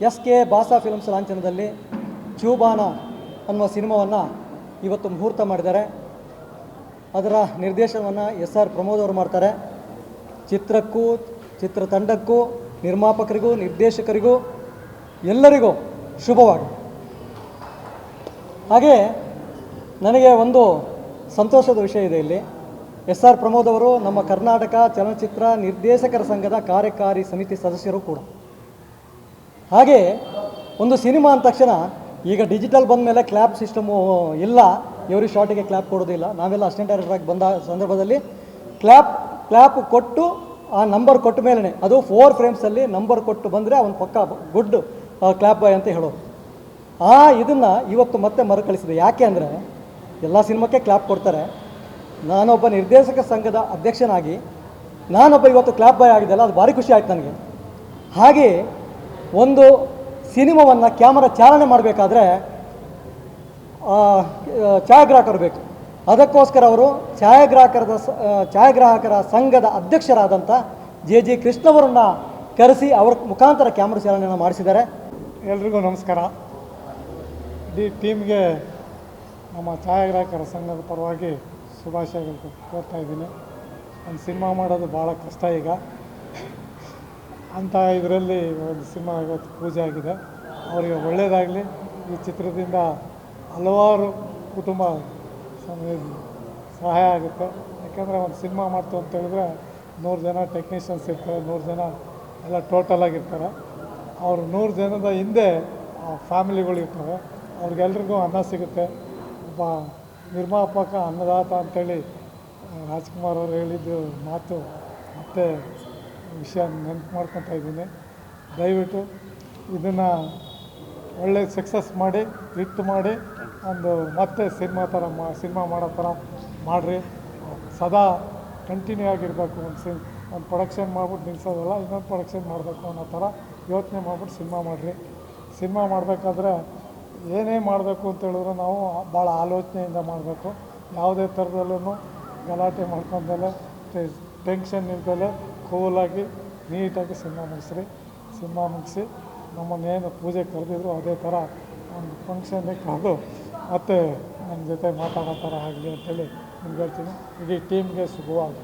S K ಬಾಸಾ films ಲಾಂಛನದಲ್ಲಿ ಚೂಬಾನ ಅನ್ನುವ ಸಿನಿಮಾವನ್ನು ಇವತ್ತು ಮುಹೂರ್ತ ಮಾಡಿದ್ದಾರೆ. ಅದರ ನಿರ್ದೇಶನವನ್ನು SR ಪ್ರಮೋದ್ ಅವರು ಮಾಡ್ತಾರೆ. ಚಿತ್ರಕ್ಕೂ ಚಿತ್ರತಂಡಕ್ಕೂ ನಿರ್ಮಾಪಕರಿಗೂ ನಿರ್ದೇಶಕರಿಗೂ ಎಲ್ಲರಿಗೂ ಶುಭವಾಗಿ. ಹಾಗೆ ನನಗೆ ಒಂದು ಸಂತೋಷದ ವಿಷಯ ಇದೆ. ಇಲ್ಲಿ SR ಪ್ರಮೋದ್ ಅವರು ನಮ್ಮ ಕರ್ನಾಟಕ ಚಲನಚಿತ್ರ ನಿರ್ದೇಶಕರ ಸಂಘದ ಕಾರ್ಯಕಾರಿ ಸಮಿತಿ ಸದಸ್ಯರು ಕೂಡ. ಹಾಗೆ ಒಂದು ಸಿನಿಮಾ ಅಂದ ತಕ್ಷಣ ಈಗ ಡಿಜಿಟಲ್ ಬಂದ ಮೇಲೆ ಕ್ಲ್ಯಾಪ್ ಸಿಸ್ಟಮು ಇಲ್ಲ, ಎವ್ರಿ ಶಾಟಿಗೆ ಕ್ಲ್ಯಾಪ್ ಕೊಡೋದಿಲ್ಲ. ನಾವೆಲ್ಲ ಅಸಿಸ್ಟೆಂಟ್ ಡೈರೆಕ್ಟರಾಗಿ ಬಂದ ಸಂದರ್ಭದಲ್ಲಿ ಕ್ಲ್ಯಾಪ್ ಕೊಟ್ಟು ಆ ನಂಬರ್ ಕೊಟ್ಟ ಮೇಲೆ ಅದು 4 ಫ್ರೇಮ್ಸಲ್ಲಿ ನಂಬರ್ ಕೊಟ್ಟು ಬಂದರೆ ಅವನು ಪಕ್ಕ ಗುಡ್ ಕ್ಲ್ಯಾಪ್ ಬಾಯ್ ಅಂತ ಹೇಳೋರು. ಇದನ್ನು ಇವತ್ತು ಮತ್ತೆ ಮರುಕಳಿಸಿದೆ. ಯಾಕೆ ಅಂದರೆ ಎಲ್ಲ ಸಿನಿಮಾಕ್ಕೆ ಕ್ಲ್ಯಾಪ್ ಕೊಡ್ತಾರೆ. ನಾನೊಬ್ಬ ನಿರ್ದೇಶಕ ಸಂಘದ ಅಧ್ಯಕ್ಷನಾಗಿ ನಾನೊಬ್ಬ ಇವತ್ತು ಕ್ಲ್ಯಾಪ್ ಬಾಯ್ ಆಗಿದ್ದೆಲ್ಲ, ಅದು ಭಾರಿ ಖುಷಿ ಆಯ್ತು ನನಗೆ. ಹಾಗೆ ಒಂದು ಸಿನಿಮಾವನ್ನು ಕ್ಯಾಮರಾ ಚಾಲನೆ ಮಾಡಬೇಕಾದ್ರೆ ಛಾಯಾಗ್ರಾಹಕರು ಬೇಕು. ಅದಕ್ಕೋಸ್ಕರ ಅವರು ಛಾಯಾಗ್ರಾಹಕರ ಸಂಘದ ಅಧ್ಯಕ್ಷರಾದಂಥ JG ಕೃಷ್ಣವರನ್ನು ಕರೆಸಿ ಅವರ ಮುಖಾಂತರ ಕ್ಯಾಮ್ರಾ ಚಾಲನೆಯನ್ನು ಮಾಡಿಸಿದ್ದಾರೆ. ಎಲ್ರಿಗೂ ನಮಸ್ಕಾರ. ಇಡೀ ಟೀಮ್ಗೆ ನಮ್ಮ ಛಾಯಾಗ್ರಾಹಕರ ಸಂಘದ ಪರವಾಗಿ ಶುಭಾಶಯಗಳು ಕೋರ್ತಾ ಇದ್ದೀನಿ. ಒಂದು ಸಿನಿಮಾ ಮಾಡೋದು ಭಾಳ ಕಷ್ಟ ಈಗ. ಅಂಥ ಇದರಲ್ಲಿ ಒಂದು ಸಿನಿಮಾ ಇವತ್ತು ಪೂಜೆ ಆಗಿದೆ. ಅವರಿಗೆ ಒಳ್ಳೆಯದಾಗಲಿ. ಈ ಚಿತ್ರದಿಂದ ಹಲವಾರು ಕುಟುಂಬ ಸಹಾಯ ಆಗುತ್ತೆ. ಯಾಕೆಂದರೆ ಒಂದು ಸಿನಿಮಾ ಮಾಡ್ತು ಅಂತ ಹೇಳಿದ್ರೆ 100 ಜನ ಟೆಕ್ನಿಷಿಯನ್ಸ್ ಇರ್ತಾರೆ, 100 ಜನ ಎಲ್ಲ ಟೋಟಲಾಗಿರ್ತಾರೆ. ಅವರು 100 ಜನದ ಹಿಂದೆ ಫ್ಯಾಮಿಲಿಗಳಿರ್ತವೆ. ಅವ್ರಿಗೆಲ್ರಿಗೂ ಅನ್ನ ಸಿಗುತ್ತೆ. ಒಬ್ಬ ನಿರ್ಮಾಪಕ ಅನ್ನದಾತ ಅಂಥೇಳಿ ರಾಜ್ಕುಮಾರ್ ಅವರು ಹೇಳಿದ್ದು ಮಾತು ಮತ್ತೆ ವಿಷಯ ನೆನಪು ಮಾಡ್ಕೊತಾ ಇದ್ದೀನಿ. ದಯವಿಟ್ಟು ಇದನ್ನು ಒಳ್ಳೆ ಸಕ್ಸಸ್ ಮಾಡಿ ಹಿಟ್ ಮಾಡಿ ಒಂದು ಮತ್ತೆ ಸಿನಿಮಾ ಮಾಡೋ ಥರ ಮಾಡಿರಿ. ಸದಾ ಕಂಟಿನ್ಯೂ ಆಗಿರಬೇಕು. ಒಂದು ಪ್ರೊಡಕ್ಷನ್ ಮಾಡ್ಬಿಟ್ಟು ನಿಲ್ಲಿಸೋದಲ್ಲ, ಇನ್ನೊಂದು ಪ್ರೊಡಕ್ಷನ್ ಮಾಡಬೇಕು ಅನ್ನೋ ಥರ ಯೋಚನೆ ಮಾಡ್ಬಿಟ್ಟು ಸಿನಿಮಾ ಮಾಡಿರಿ. ಸಿನಿಮಾ ಮಾಡಬೇಕಾದ್ರೆ ಏನೇ ಮಾಡಬೇಕು ಅಂತ ಹೇಳಿದ್ರು ನಾವು ಭಾಳ ಆಲೋಚನೆಯಿಂದ ಮಾಡಬೇಕು. ಯಾವುದೇ ಥರದಲ್ಲೂ ಗಲಾಟೆ ಮಾಡ್ಕೊಂಡಲೆ ಟೆನ್ಷನ್ ಇಲ್ದಲೆ ಕೂಲಾಗಿ ನೀಟಾಗಿ ಸಿನಿಮಾ ಮುಗಿಸಿ ನಮ್ಮನ್ನೇನು ಪೂಜೆ ಕರೆದಿದ್ರು ಅದೇ ಥರ ಒಂದು ಫಂಕ್ಷನ್ಗೆ ಕರೆದು ಮತ್ತು ನಮ್ಮ ಜೊತೆ ಮಾತಾಡೋ ಥರ ಆಗಲಿ ಅಂತೇಳಿ ನಿಮ್ಗೆ ಹೇಳ್ತೀನಿ. ಇಡೀ ಟೀಮ್ಗೆ ಶುಭವಾಗಲಿ.